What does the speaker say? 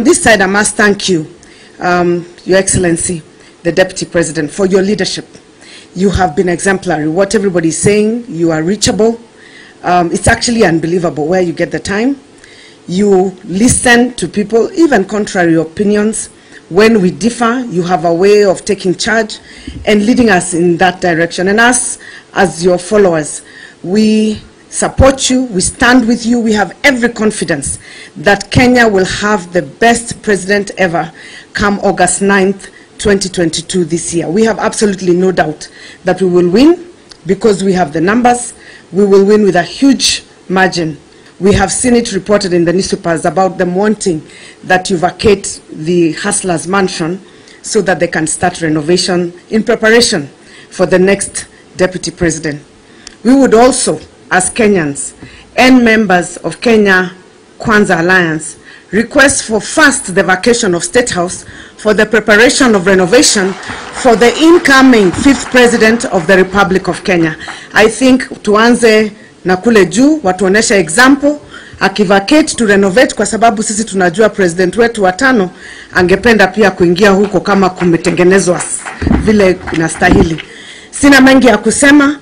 On this side, I must thank you, Your Excellency, the Deputy President, for your leadership. You have been exemplary. What everybody is saying, you are reachable. It's actually unbelievable where you get the time. You listen to people, even contrary opinions. When we differ, you have a way of taking charge and leading us in that direction. And us, as your followers, we support you, we stand with you. We have every confidence that Kenya will have the best president ever come August 9th, 2022 this year. We have absolutely no doubt that we will win because we have the numbers. We will win with a huge margin. We have seen it reported in the newspapers about them wanting that you vacate the Hustlers Mansion so that they can start renovation in preparation for the next deputy president. We would also, as Kenyans and members of Kenya Kwanza Alliance, request for first the vacation of State House for the preparation of renovation for the incoming 5th president of the Republic of Kenya. I think tuanze na kule juu, watuonesha example, akivacate to renovate, kwa sababu sisi tunajua president wetu wa 5 angependa pia kuingia huko kama kumetengenezwa vile inastahili. Sina mengi ya kusema.